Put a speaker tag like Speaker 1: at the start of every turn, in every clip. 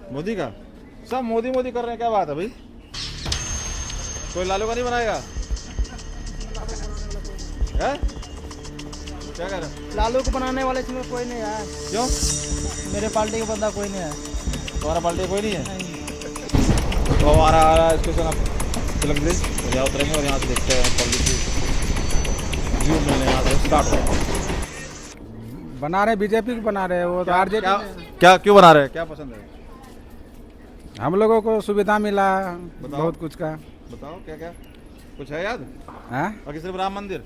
Speaker 1: मोदी का सब मोदी मोदी कर रहे हैं, क्या बात है भाई? कोई लालू का नहीं बनाएगा है? क्या कह रहे हो?
Speaker 2: लालू को बनाने वाले इसमें कोई नहीं है।
Speaker 1: क्यों?
Speaker 2: मेरे पार्टी का बंदा कोई नहीं है।
Speaker 1: तुम्हारा पार्टी कोई नहीं है? तो आ रहा स्टेशन आप तिलक ब्रिज और यहाँ उतरेंगे और यहाँ से देखते हैं पब्लिक की व्यू मिलने यहाँ से स्टार्ट हो।
Speaker 2: बना रहे बीजेपी को बना रहे हैं, वो तो आरजेडी।
Speaker 1: क्या क्यों बना रहे हैं, क्या पसंद है?
Speaker 2: हम लोगों को सुविधा मिला
Speaker 1: बताओ।
Speaker 2: बहुत कुछ का।
Speaker 1: बताओ क्या क्या कुछ है याद?
Speaker 2: है
Speaker 1: बाकी सिर्फ राम मंदिर?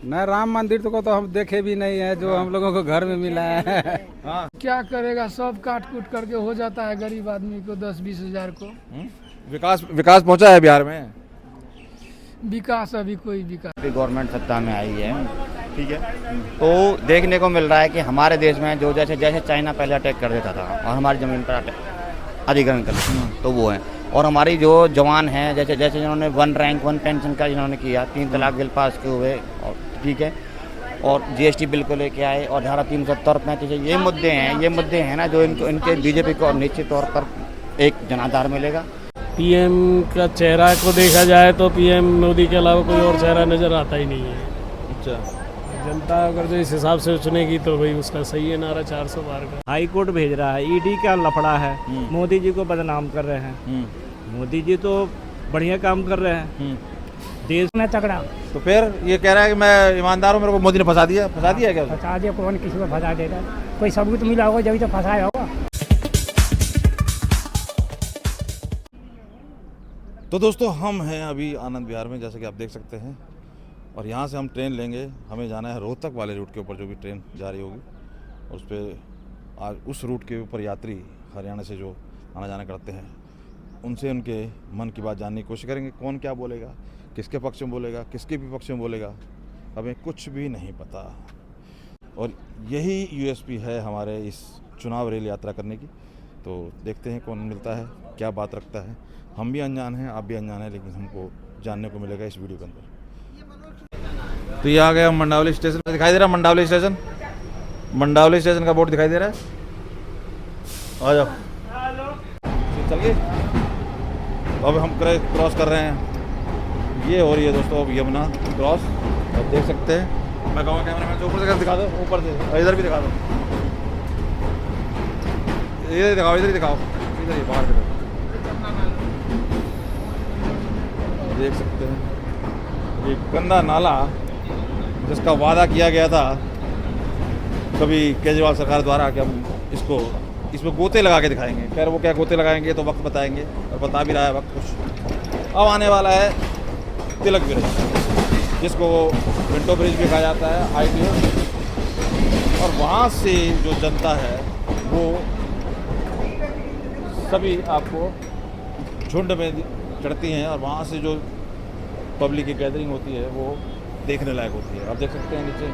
Speaker 2: न, राम मंदिर को तो हम देखे भी नहीं है, जो हम लोगों को घर में मिला है।
Speaker 1: हाँ।
Speaker 3: क्या करेगा, सब काट कूट करके हो जाता है गरीब आदमी को 10-20 हजार को।
Speaker 1: विकास पहुंचा है बिहार में?
Speaker 3: विकास अभी कोई विकास।
Speaker 4: गवर्नमेंट सत्ता में आई है, ठीक है, तो देखने को मिल रहा है कि हमारे देश में जो जैसे जैसे चाइना पहले अटैक कर देता था और हमारी ज़मीन पर अधिग्रहण कर लेता था, तो वो है। और हमारी जो जवान हैं, जैसे जैसे जिन्होंने 1 रैंक 1 पेंशन का जिन्होंने किया, 3 तलाक बिल पास किए हुए, और ठीक है, और जीएसटी बिल को लेके आए, और धारा 370 35, ये मुद्दे हैं ना जो इनके बीजेपी को निश्चित तौर पर एक जनाधार मिलेगा।
Speaker 5: पीएम का चेहरा को देखा जाए तो पीएम मोदी के अलावा कोई और चेहरा नज़र आता ही नहीं है।
Speaker 1: अच्छा।
Speaker 5: जनता अगर जो इस हिसाब से चुनेगी तो भाई उसका सही है नारा 400 पार का।
Speaker 6: हाई कोर्ट भेज रहा है, ईडी का लफड़ा है, मोदी जी को बदनाम कर रहे हैं। मोदी जी तो बढ़िया काम कर रहे हैं देश में तगड़ा।
Speaker 1: तो फिर ये कह रहा है कि मैं ईमानदार हूँ, मेरे को मोदी ने फंसा दिया है क्या?
Speaker 6: फंसा दिया, कौन किसी को फंसा देगा? कोई सबूत मिला होगा जब तो फंसाया होगा।
Speaker 1: तो दोस्तों हम हैं अभी आनंद विहार में, जैसे कि आप देख सकते हैं, और यहाँ से हम ट्रेन लेंगे। हमें जाना है रोहतक वाले रूट के ऊपर, जो भी ट्रेन जा रही होगी, और उस पर आज उस रूट के ऊपर यात्री हरियाणा से जो आना जाना करते हैं, उनसे उनके मन की बात जानने की कोशिश करेंगे। कौन क्या बोलेगा, किसके पक्ष में बोलेगा, किसके विपक्ष में बोलेगा, हमें कुछ भी नहीं पता। और यही यूएसपी है हमारे इस चुनाव रेल यात्रा करने की। तो देखते हैं कौन मिलता है, क्या बात रखता है। हम भी अनजान हैं, आप भी अनजान हैं, लेकिन हमको जानने को मिलेगा इस वीडियो के अंदर। तो ये आ गया मंडावली स्टेशन, दिखाई दे रहा है मंडावली स्टेशन? मंडावली स्टेशन का बोर्ड दिखाई दे रहा है। आ जाओ, चल गए। अब हम क्रॉस कर रहे हैं, ये हो रही है दोस्तों अब यमुना क्रॉस। अब देख सकते हैं, मैं कहूँगा कैमरा मैन ऊपर से दिखा दो, ऊपर से इधर भी दिखा दो, इधर दिखाओ, इधर ही दिखाओ, इधर ही बाहर दिखाओ। देख सकते हैं ये गंदा नाला जिसका वादा किया गया था कभी केजरीवाल सरकार द्वारा कि हम इसमें गोते लगा के दिखाएंगे। खैर वो क्या गोते लगाएंगे तो वक्त बताएंगे, और बता भी रहा है वक्त कुछ। अब आने वाला है तिलक ब्रिज, जिसको विंटो ब्रिज भी कहा जाता है, ITO। और वहाँ से जो जनता है वो सभी आपको झुंड में चढ़ती हैं, और वहाँ से जो पब्लिक की गैदरिंग होती है वो देखने लायक होती है। आप देख सकते हैं नीचे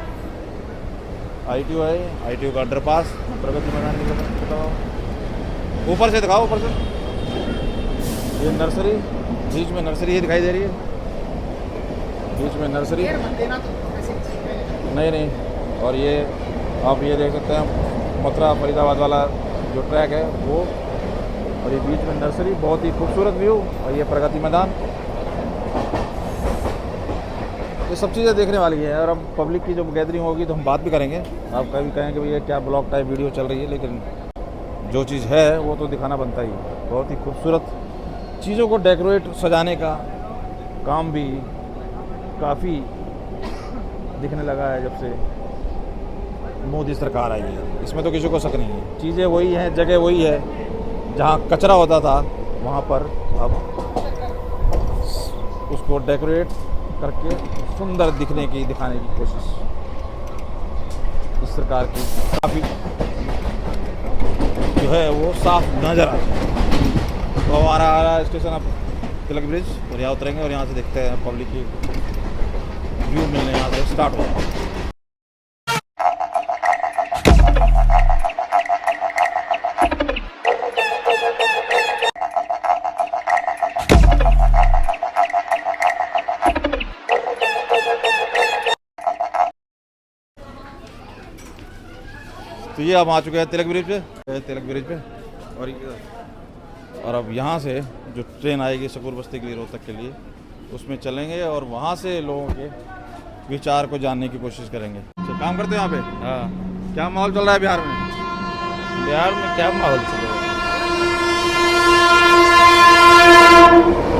Speaker 1: ITO है, ITO का अंडरपास, प्रगति मैदान दिखाओ, ऊपर से दिखाओ, ऊपर से। ये नर्सरी, बीच में नर्सरी ही दिखाई दे रही है, बीच में नर्सरी नहीं। और ये आप ये देख सकते हैं मथुरा फरीदाबाद वाला जो ट्रैक है वो, और ये बीच में नर्सरी, बहुत ही खूबसूरत व्यू। और ये प्रगति मैदान, ये सब चीज़ें देखने वाली है। और अब पब्लिक की जो गैदरिंग होगी तो हम बात भी करेंगे। आप कभी कहेंगे कि भैया क्या ब्लॉग टाइप वीडियो चल रही है, लेकिन जो चीज़ है वो तो दिखाना बनता ही है। बहुत ही खूबसूरत चीज़ों को डेकोरेट सजाने का काम भी काफ़ी दिखने लगा है जब से मोदी सरकार आई है। इसमें तो किसी को शक नहीं है, चीज़ें वही हैं, जगह वही है, जहाँ कचरा होता था वहाँ पर अब उसको डेकोरेट करके सुंदर दिखाने की कोशिश इस सरकार की काफ़ी जो है वो साफ नज़र आती है। तो आ रहा स्टेशन अब तिलक ब्रिज, और यहाँ उतरेंगे और यहाँ से देखते हैं पब्लिक की व्यू मिलने यहाँ से स्टार्ट हो जाएगा। तो ये हम आ चुके हैं तिलक ब्रिज पे। और अब यहाँ से जो ट्रेन आएगी शकूर बस्ती के लिए रोहतक के लिए उसमें चलेंगे और वहाँ से लोगों के विचार को जानने की कोशिश करेंगे। तो काम करते हो यहाँ पे?
Speaker 4: हाँ,
Speaker 1: क्या माहौल चल रहा है बिहार में?
Speaker 4: बिहार में क्या माहौल चल रहा है?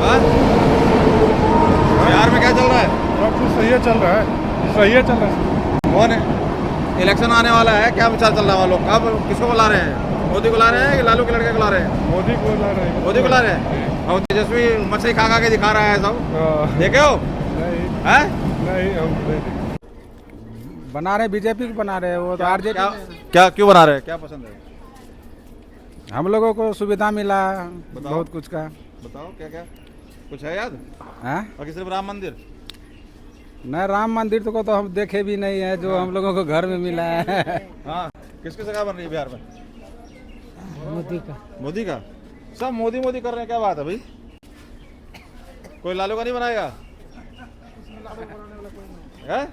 Speaker 1: हाँ? बिहार में क्या चल रहा है?
Speaker 7: सब कुछ सही चल रहा है, सही चल रहा है।
Speaker 1: कौन है? इलेक्शन आने वाला है, क्या विचार चल रहा है? लोग कब किसको बुला रहे हैं? मोदी को ला रहे हैं कि लालू के लड़के को ला रहे हैं?
Speaker 7: मोदी को ला रहे हैं।
Speaker 1: मोदी को ला रहे हैं। और तेजस्वी मछली खा खा के दिखा रहा है सब,
Speaker 7: हाँ,
Speaker 1: देखे हो?
Speaker 7: नहीं
Speaker 1: हैं?
Speaker 7: नहीं हम नहीं।
Speaker 2: बना रहे बीजेपी को बना रहे हैं, वो तो आरजेडी
Speaker 1: क्या क्या क्यों बना रहे हैं? क्या पसंद है?
Speaker 2: हम लोगों को सुविधा मिला बहुत कुछ का।
Speaker 1: बताओ क्या क्या कुछ है याद?
Speaker 2: हैं?
Speaker 1: बाकी सिर्फ राम मंदिर?
Speaker 2: नहीं, राम मंदिर तो को तो हम देखे भी नहीं है, जो हम लोगों को घर में मिला है।
Speaker 1: हाँ, किसकी सरकार बन रही है बिहार में?
Speaker 3: मोदी का।
Speaker 1: मोदी का? सब मोदी मोदी कर रहे हैं, क्या बात है भाई? कोई लालू का नहीं बनाएगा? है?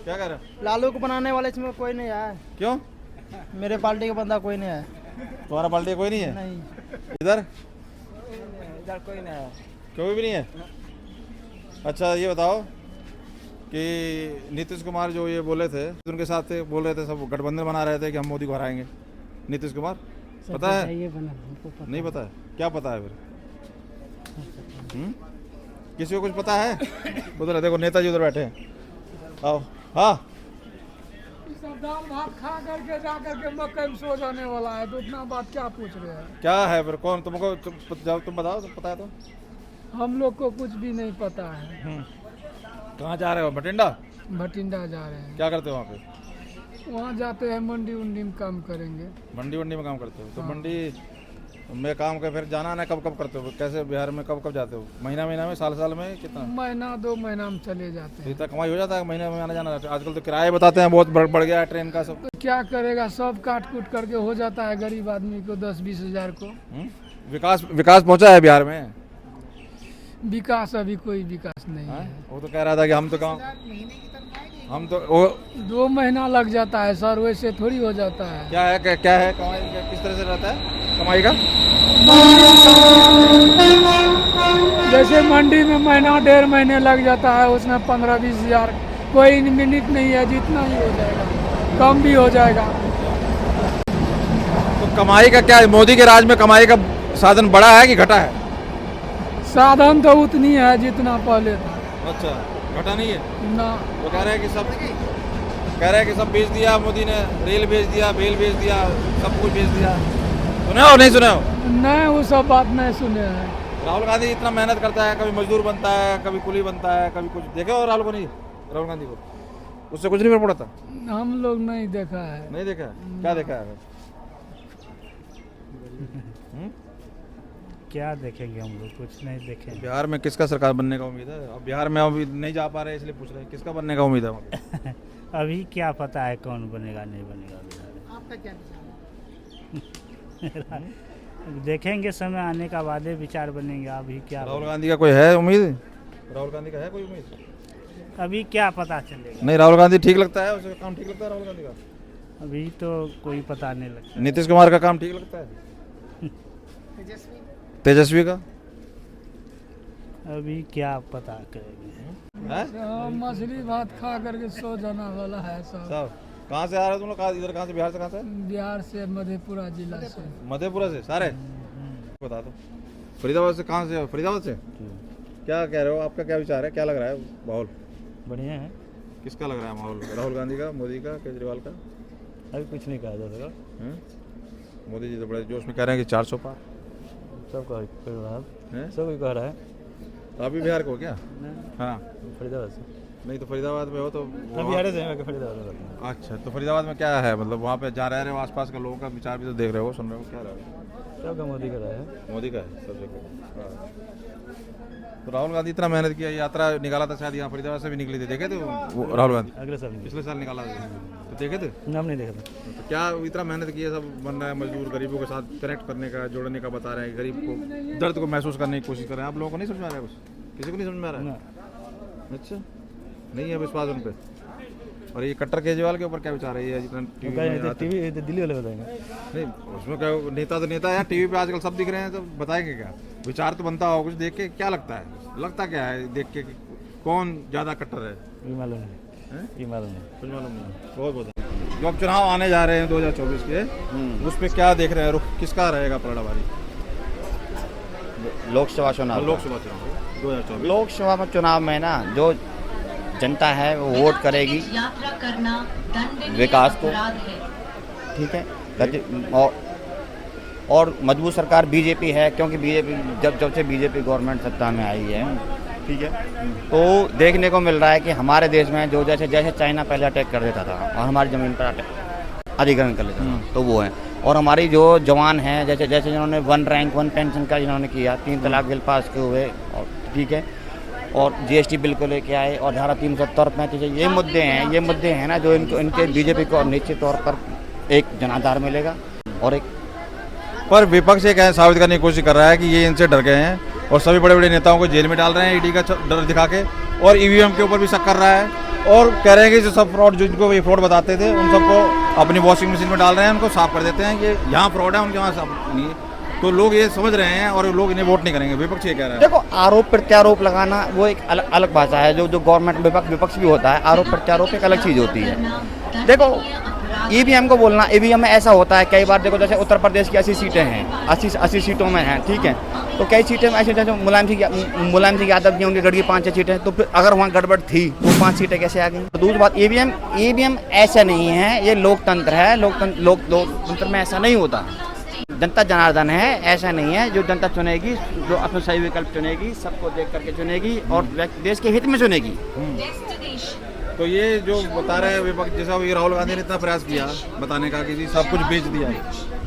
Speaker 1: क्या कह रहे हो?
Speaker 8: लालू को बनाने वाले इसमें कोई नहीं है।
Speaker 1: क्यों?
Speaker 8: मेरे पार्टी का बंदा कोई नहीं है।
Speaker 1: तुम्हारा पार्टी का कोई नहीं है?
Speaker 8: नहीं,
Speaker 1: इधर
Speaker 8: इधर कोई नहीं है।
Speaker 1: कोई भी नहीं है? अच्छा ये बताओ कि नीतीश कुमार जो ये बोले थे, उनके साथ थे, बोल रहे थे, सब गठबंधन बना रहे थे कि हम मोदी को हराएंगे। नीतीश कुमार पता है?
Speaker 3: ये बना हमको पता।
Speaker 1: नहीं पता है? क्या पता है फिर? किसी को कुछ पता है? उधर देखो नेताजी उधर बैठे हैं। आओ। हाँ,
Speaker 3: सब दाल भात खा करके जा करके मक्के में सो जाने वाला है, तो उतना बात क्या पूछ रहे हैं?
Speaker 1: क्या है फिर? कौन तुमको जब तुम बताओ, तुम पता है तो?
Speaker 3: हम लोग को कुछ भी नहीं पता है।
Speaker 1: कहाँ जा रहे हो? बठिंडा?
Speaker 3: भटिंडा जा रहे हैं।
Speaker 1: क्या करते हो वहाँ पे?
Speaker 3: वहाँ जाते हैं, मंडी उंडी में काम करेंगे।
Speaker 1: मंडी वंडी में काम करते हो? तो मंडी में काम कर फिर जाना ना कब कब करते हो? कैसे बिहार में कब कब जाते हो? महीना महीना में, साल साल में, कितना?
Speaker 3: महीना 2 महीना में चले जाते हैं।
Speaker 1: इतना कमाई हो जाता है महीने में आना जाना? आजकल तो किराए बताते हैं बहुत बढ़ गया है ट्रेन का सब।
Speaker 3: तो क्या करेगा, सब काट कूट करके हो जाता है गरीब आदमी को 10-20 हजार को।
Speaker 1: विकास पहुंचा है बिहार में?
Speaker 3: विकास अभी कोई विकास नहीं है।
Speaker 1: वो तो कह रहा था कि हम तो हम तो वो
Speaker 3: 2 महीना लग जाता है सर, वैसे थोड़ी हो जाता है।
Speaker 1: क्या है क्या है कमाई किस तरह से रहता है कमाई का?
Speaker 3: जैसे मंडी में महीना 1.5 महीने लग जाता है, उसमें 15-20 हजार। कोई मिनट नहीं है, जितना ही हो जाएगा, कम भी हो जाएगा।
Speaker 1: तो कमाई का क्या है? मोदी के राज में कमाई का साधन बढ़ा है कि घटा है?
Speaker 3: साधन तो उतनी है जितना पहले था।
Speaker 1: अच्छा, घटा नहीं है?
Speaker 3: ना,
Speaker 1: वो कह रहे हैं कि सब बेच दिया मोदी ने, रेल बेच दिया, बेल बेच दिया, सब कुछ बेच दिया। सुने हो नहीं सुने हो?
Speaker 3: नहीं, वो सब बात नहीं सुने हैं।
Speaker 1: राहुल गांधी इतना मेहनत करता है, कभी मजदूर बनता है, कभी कुली बनता है, कभी कुछ। देखे हो राहुल गांधी को? उससे कुछ नहीं फर्क पड़ता?
Speaker 3: हम लोग नहीं देखा है।
Speaker 1: नहीं देखा है? क्या देखा है?
Speaker 6: क्या देखेंगे हम लोग, कुछ नहीं देखेंगे।
Speaker 1: बिहार में किसका सरकार बनने का उम्मीद है? अब बिहार में अभी नहीं जा पा रहे इसलिए पूछ रहे हैं, किसका बनने का उम्मीद है वहाँ पे?
Speaker 6: अभी क्या पता है कौन बनेगा नहीं बनेगा बिहार में।
Speaker 8: आपका क्या
Speaker 6: देखेंगे, समय आने का बाद ही विचार बनेंगे। अभी क्या
Speaker 1: राहुल गांधी का कोई है उम्मीद? राहुल गांधी का है कोई उम्मीद?
Speaker 6: अभी क्या पता चलेगा।
Speaker 1: नहीं, राहुल गांधी ठीक लगता है? उसका काम ठीक लगता है राहुल गांधी का?
Speaker 6: अभी तो कोई पता नहीं लगता।
Speaker 1: नीतीश कुमार का काम ठीक लगता है? तेजस्वी का?
Speaker 6: अभी क्या पता करेंगे।
Speaker 1: है?
Speaker 3: मछली भात खा करके सो जाना वाला है सब।
Speaker 1: सब कहाँ से आ रहे हो तुम लोग? इधर कहाँ से? बिहार से? कहाँ से?
Speaker 3: बिहार से, मधेपुरा जिला से।
Speaker 1: मधेपुरा से सारे? बता दो। फरीदाबाद से? कहाँ से? फरीदाबाद से? क्या कह रहे हो? आपका क्या विचार है? क्या लग रहा है माहौल?
Speaker 6: बढ़िया है।
Speaker 1: किसका लग रहा है माहौल? राहुल गांधी का, मोदी का, केजरीवाल का?
Speaker 6: अभी कुछ नहीं कहा जा सकता।
Speaker 1: मोदी जी तो बड़े जोश में कह रहे हैं कि 400 पार।
Speaker 6: सब कह रहा है,
Speaker 1: हैं?
Speaker 6: सब कोई कह रहा है।
Speaker 1: तो अभी बिहार को हो क्या? हाँ,
Speaker 6: फरीदाबाद से।
Speaker 1: नहीं तो फरीदाबाद में हो तो
Speaker 6: बिहार से हैं, फरीदाबाद में रहते हैं।
Speaker 1: अच्छा, तो फरीदाबाद में क्या है? मतलब वहाँ पे जहाँ रह रहे हो आसपास के लोगों का विचार भी तो देख रहे हो, सुन रहे हो, क्या रह रहे हो?
Speaker 6: सबका मोदी का रहा है।
Speaker 1: मोदी का है सब जगह। हाँ। तो राहुल गांधी इतना मेहनत किया, यात्रा निकाला था शायद, यहाँ फरीदाबाद से भी निकली थी, देखे थे वो राहुल गांधी?
Speaker 6: अगले साल
Speaker 1: पिछले साल निकाला था, तो देखे थे?
Speaker 6: नाम नहीं देखा था।
Speaker 1: तो क्या इतना मेहनत की है, सब बन रहा है, मजदूर गरीबों के साथ कनेक्ट करने का, जोड़ने का बता रहे हैं, गरीब को दर्द को महसूस करने की कोशिश कर रहे हैं। आप लोगों को नहीं समझ में आ रहा है? कुछ किसी को नहीं समझ में आ रहा है? अच्छा, नहीं है विश्वास उन पर? और ये कट्टर केजरीवाल के ऊपर क्या विचार है? ये जितना टीवी में आता है।
Speaker 6: टीवी दिल्ली वाले बताएंगे।
Speaker 1: नहीं उसमें क्या, नेता तो नेता है, टीवी पे आजकल सब दिख रहे हैं, तो बताएंगे क्या? विचार तो बनता होगा कुछ देख के। क्या लगता है, लगता क्या है देख के कि कौन ज़्यादा कट्टर है?
Speaker 6: ये मालूम नहीं, ये मालूम नहीं।
Speaker 1: कुछ मालूम नहीं। बहुत बहुत जो अब चुनाव आने जा रहे हैं 2024 के, उस पर क्या देख रहे हैं, रुख किसका रहेगा पलड़ाबाजी?
Speaker 4: लोकसभा चुनाव,
Speaker 1: लोकसभा चुनाव 2024।
Speaker 4: लोकसभा में चुनाव में ना जो जनता है वो वोट करेगी विकास को, ठीक है। और मजबूत सरकार बीजेपी है, क्योंकि बीजेपी जब से बीजेपी गवर्नमेंट सत्ता में आई है, ठीक है, तो देखने को मिल रहा है कि हमारे देश में जो जैसे चाइना पहले अटैक कर देता था और हमारी ज़मीन पर अधिग्रहण कर लेता था, तो वो है। और हमारी जो जवान हैं, जैसे जिन्होंने 1 रैंक 1 पेंशन का जिन्होंने किया, 3 तलाक बिल पास किए हुए, और ठीक है, और जीएसटी बिल को लेके आए, और धारा 370 35, ये मुद्दे हैं ना जो इनके बीजेपी को निश्चित तौर पर एक जनाधार मिलेगा। और एक
Speaker 1: पर विपक्ष ये साबित करने की कोशिश कर रहा है कि ये इनसे डर गए हैं और सभी बड़े बड़े नेताओं को जेल में डाल रहे हैं ईडी का डर दिखा के, और ईवीएम के ऊपर भी शक कर रहा है, और कह रहे हैं कि जो सब फ्रॉड, जिनको ये फ्रॉड बताते थे, उन सबको अपनी वॉशिंग मशीन में डाल रहे हैं, उनको साफ कर देते हैं कि यहाँ फ्रॉड है, उनके वहाँ साफ नहीं है। तो लोग ये समझ रहे हैं और लोग इन्हें वोट नहीं करेंगे। विपक्ष ये कह रहा है।
Speaker 4: देखो, आरोप प्रत्यारोप लगाना वो एक अलग भाषा है। जो गवर्नमेंट विपक्ष भी होता है, आरोप प्रत्यारोप एक अलग चीज़ होती है। देखो, ईवीएम को बोलना, ईवीएम में ऐसा होता है कई बार, देखो जैसे उत्तर प्रदेश की 80 सीटें हैं, 80 सीटों में हैं, ठीक है, तो कई सीटें में ऐसी जो मुलायम सिंह यादव जी, उनके गढ़ की 5-6 सीटें, तो फिर अगर वहाँ गड़बड़ थी तो 5 सीटें कैसे आ गई? तो दूसरी बात, ईवीएम ऐसा नहीं है, ये लोकतंत्र है। लोकतंत्र में ऐसा नहीं होता। जनता जनार्दन है, ऐसा नहीं है। जो जनता चुनेगी, जो अपना सही विकल्प चुनेगी, सबको देख करके चुनेगी और देश के हित में चुनेगी।
Speaker 1: तो ये जो बता रहे हैं विपक्ष, जैसा राहुल गांधी ने इतना प्रयास किया बताने का कि जी सब कुछ बेच दिया,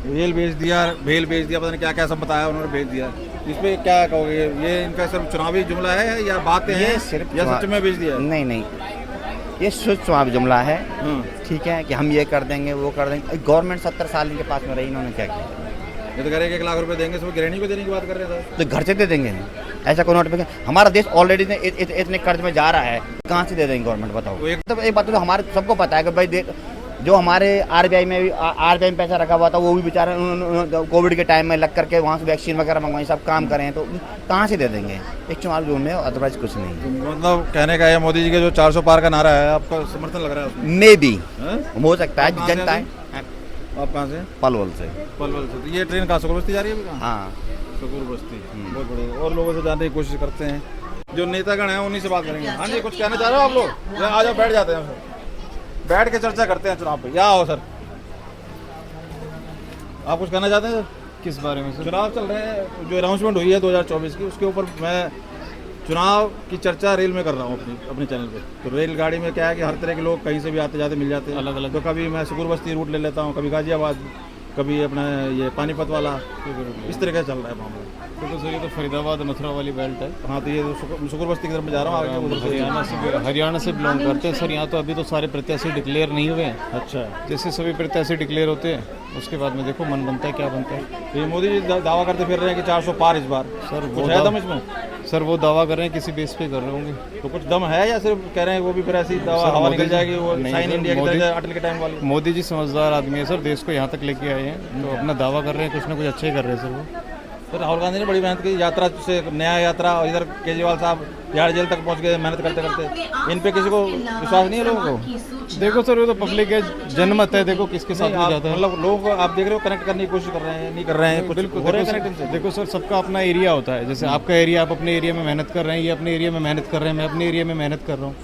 Speaker 1: रेल बेच दिया, भेल बेच दिया, पता नहीं क्या क्या सब बताया उन्होंने, बेच दिया। इस पे क्या कहोगे? ये इनका सिर्फ चुनावी जुमला है या बातें हैं, सिर्फ या सच में बेच दिया?
Speaker 4: नहीं, ये शुद्ध चुनावी जुमला है, ठीक है, कि हम ये कर देंगे, वो कर देंगे। गवर्नमेंट 70 साल के पास में रही, इन्होंने क्या किया?
Speaker 1: ये तो कह रहे 1 लाख रुपए देंगे, सब गृहिणी को देने की बात कर रहे थे।
Speaker 4: तो घर से दे देंगे, ऐसा कोई नोटिफिकेशन? हमारा देश ऑलरेडी इतने कर्ज में जा रहा है, कहाँ से दे देंगे गवर्नमेंट, बताओ? तो एक बात तो हमारे सबको पता है कि भाई जो हमारे आरबीआई में पैसा रखा हुआ था, वो भी बेचारे कोविड के टाइम में लग करके वहाँ से वैक्सीन वगैरह मंगवाई, सब काम करें, तो कहाँ से दे देंगे? एक चुनाव जोन में, अदरवाइज कुछ नहीं।
Speaker 1: मतलब कहने का है, मोदी जी के जो 400 पार का नारा है, आपका समर्थन लग रहा है उसमें?
Speaker 4: मे भी हो सकता है। जनता है।
Speaker 1: आप कहाँ से?
Speaker 4: पलवल से।
Speaker 1: तो ये ट्रेन कहाँ, सुकुर बस्ती जा रही है अभी?
Speaker 4: हाँ,
Speaker 1: सुकुर बस्ती। बहुत बढ़िया। और लोगों से जानने की कोशिश करते हैं, जो नेतागण हैं उन्हीं से बात करेंगे। हाँ जी, कुछ कहना चाह रहे हो आप लोग? आ जाओ, बैठ जाते हैं, बैठ के चर्चा करते हैं चुनाव पे। क्या हो सर, आप कुछ कहना चाहते हैं सर?
Speaker 5: किस बारे में सर?
Speaker 1: चुनाव चल रहे हैं, जो अनाउंसमेंट हुई है 2024 की, उसके ऊपर मैं चुनाव की चर्चा रेल में कर रहा हूँ अपने चैनल पे। तो रेलगाड़ी में क्या है कि हर तरह के लोग कहीं से भी आते जाते मिल जाते हैं, अलग अलग। तो कभी मैं सुकुर बस्ती रूट ले लेता हूँ, कभी गाजियाबाद, कभी अपना ये पानीपत वाला, इस तरह का चल रहा है मामला।
Speaker 5: तो सर ये तो फरीदाबाद मथुरा वाली बेल्ट है।
Speaker 1: हाँ, तो ये सुकुर बस्ती की तरफ मैं जा रहा हूँ, आगे उधर से
Speaker 5: हरियाणा से बिलोंग करते हैं सर। यहाँ तो अभी तो सारे प्रत्याशी डिक्लेयर नहीं हुए हैं।
Speaker 1: अच्छा,
Speaker 5: जैसे सभी प्रत्याशी डिक्लेयर होते हैं, उसके बाद में देखो मन बनता है क्या बनता है।
Speaker 1: तो ये मोदी जी दावा करते फिर रहे हैं कि 400 पार इस बार।
Speaker 5: सर
Speaker 1: वो है दम इसमें?
Speaker 5: सर वो दावा कर रहे हैं, किसी बेस पे कर रहे होंगे।
Speaker 1: तो कुछ दम है या सिर्फ कह रहे हैं वो भी फिर ऐसी दावा हवा निकल जाएगी, वो साइन इंडिया की तरह अटल के टाइम वाली?
Speaker 5: मोदी जी समझदार आदमी है सर, देश को यहाँ तक लेके आए हैं, तो अपना दावा कर रहे हैं, कुछ ना कुछ अच्छे कर रहे हैं सर वो।
Speaker 1: सर राहुल गांधी ने बड़ी मेहनत की, यात्रा से न्याय यात्रा, और इधर केजरीवाल साहब यार जेल तक पहुंच गए मेहनत करते करते। इन पे किसी को विश्वास नहीं है लोगों को?
Speaker 5: देखो सर, वो तो पब्लिक है, जनमत है, देखो किसके साथ में जाता है।
Speaker 1: मतलब लोग आप देख रहे हो कनेक्ट करने की कोशिश कर रहे हैं, नहीं कर रहे हैं, कुछ हो रहा है कनेक्ट इनसे?
Speaker 5: देखो सर, सबका अपना एरिया होता है। जैसे आपका एरिया, आप अपने एरिया में मेहनत कर रहे हैं, ये अपने एरिया में मेहनत कर रहे हैं, मैं अपने एरिया में मेहनत कर रहा हूँ,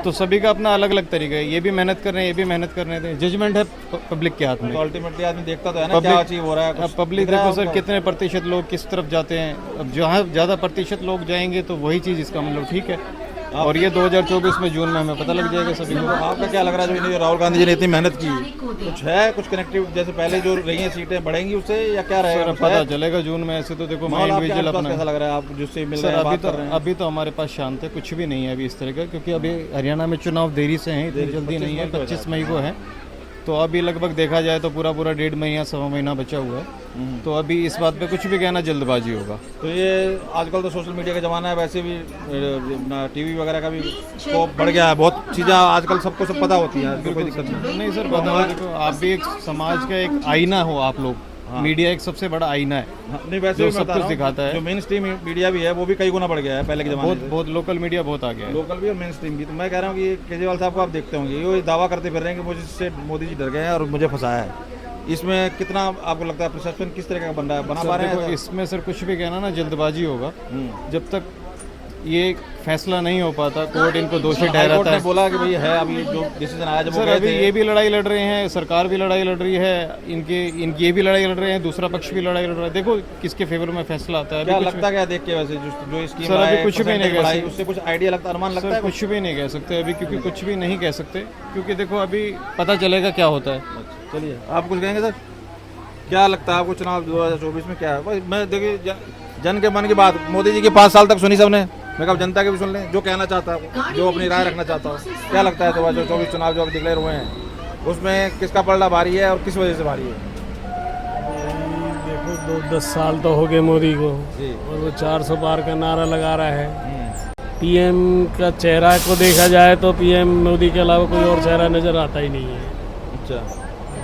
Speaker 5: तो सभी का अपना अलग अलग तरीका है। ये भी मेहनत कर रहे हैं, ये भी मेहनत कर रहे हैं, जजमेंट है पब्लिक के हाथ में।
Speaker 1: तो अल्टीमेटली आदमी देखता तो है ना क्या चीज हो रहा है।
Speaker 5: पब्लिक देखो सर, कितने प्रतिशत लोग किस तरफ जाते हैं। अब जहाँ ज़्यादा प्रतिशत लोग जाएंगे तो वही चीज़ इसका मतलब ठीक है। और ये 2024 में जून में हमें पता लग जाएगा सभी को।
Speaker 1: आपका क्या लग रहा है, जो राहुल गांधी जी ने इतनी मेहनत की, कुछ है कुछ कनेक्टिव, जैसे पहले जो रही हैं सीटें बढ़ेंगी उससे, या क्या रहेगा?
Speaker 5: पता चलेगा जून में। ऐसे तो देखो मैं इंडिविजुअल अपना
Speaker 1: कैसा लग रहा है आप जिससे मिल
Speaker 5: रहे
Speaker 1: हैं,
Speaker 5: अभी
Speaker 1: बात
Speaker 5: तो
Speaker 1: कर रहे हैं?
Speaker 5: अभी तो हमारे पास शांत है, कुछ भी नहीं है अभी इस तरह का, क्योंकि अभी हरियाणा में चुनाव देरी से हैं, इतनी जल्दी नहीं है, 25 मई को है। तो अभी लगभग देखा जाए तो पूरा 1.5 महीना 1.25 महीना बचा हुआ है। तो अभी इस बात पे कुछ भी कहना जल्दबाजी होगा।
Speaker 1: तो ये आजकल तो सोशल मीडिया का ज़माना है, वैसे भी टीवी वगैरह का भी स्कोप बढ़ गया है, बहुत चीज़ें आजकल सबको सब पता होती हैं, तो कोई दिक्कत नहीं।
Speaker 5: नहीं सर, बताओ, देखो आप भी एक समाज का एक आईना हो आप लोग। मीडिया एक सबसे बड़ा आईना है।
Speaker 1: हाँ, नहीं वैसे
Speaker 5: जो
Speaker 1: भी
Speaker 5: सब
Speaker 1: बता
Speaker 5: कुछ
Speaker 1: रहा हूँ,
Speaker 5: दिखाता है।
Speaker 1: जो मेन स्ट्रीम मीडिया भी है वो भी कई गुना बढ़ गया है पहले के ज़माने
Speaker 5: बहुत
Speaker 1: से।
Speaker 5: बहुत लोकल मीडिया बहुत आ गया है।
Speaker 1: लोकल भी और मेन स्ट्रीम भी। तो मैं कह रहा हूँ कि केजरीवाल साहब को आप देखते होंगे, ये दावा करते फिर रहे हैं कि मुझसे मोदी जी डर गए हैं और मुझे फंसाया है। इसमें कितना आपको लगता है परसेप्शन किस तरह का बन रहा है, बना पा
Speaker 5: सर
Speaker 1: रहे
Speaker 5: देखो,
Speaker 1: हैं?
Speaker 5: इसमें सर कुछ भी कहना ना जल्दबाजी होगा। जब तक ये फैसला नहीं हो पाता, कोर्ट इनको दोषी
Speaker 1: हाई कोर्ट
Speaker 5: ठहराता
Speaker 1: ने
Speaker 5: है।
Speaker 1: बोला कि भाई है, अभी जो डिसीजन आया जब वो
Speaker 5: सर
Speaker 1: गए
Speaker 5: अभी
Speaker 1: थे,
Speaker 5: ये भी लड़ाई लड़ रहे हैं, सरकार भी लड़ाई लड़ रही है, इनके ये भी लड़ाई लड़ रहे हैं, दूसरा पक्ष भी लड़ाई लड़ रहा है। देखो किसके फेवर में फैसला आता है।
Speaker 1: क्या
Speaker 5: अभी कुछ
Speaker 1: लगता क्या देख के वैसे जो स्कीम
Speaker 5: सर, अभी कुछ भी नहीं कह
Speaker 1: बढ़ाई,
Speaker 5: सकते।
Speaker 1: उससे कुछ आइडिया लगता, अनुमान लगता
Speaker 5: सर
Speaker 1: है?
Speaker 5: कुछ भी नहीं कह सकते अभी, क्योंकि कुछ भी नहीं कह सकते, क्योंकि देखो अभी पता चलेगा क्या होता है।
Speaker 1: चलिए आप कुछ कहेंगे सर, क्या लगता है आपको चुनाव 2024 में क्या है? भाई मैं देखिए जन के मन की बात मोदी जी की 5 साल तक सुनी सबने, मैं कहा जनता के भी सुन लें, जो कहना चाहता है, जो अपनी राय रखना चाहता हो। क्या लगता है 2024 चुनाव जो डिक्लेयर हुए हैं उसमें किसका पलड़ा भारी है और किस वजह से भारी है?
Speaker 9: देखो 10 साल तो हो गए मोदी को,
Speaker 1: जी।
Speaker 9: और वो 400 पार का नारा लगा रहा है। पीएम का चेहरा को देखा जाए तो पीएम मोदी के अलावा कोई और चेहरा नज़र आता ही नहीं है।
Speaker 1: अच्छा,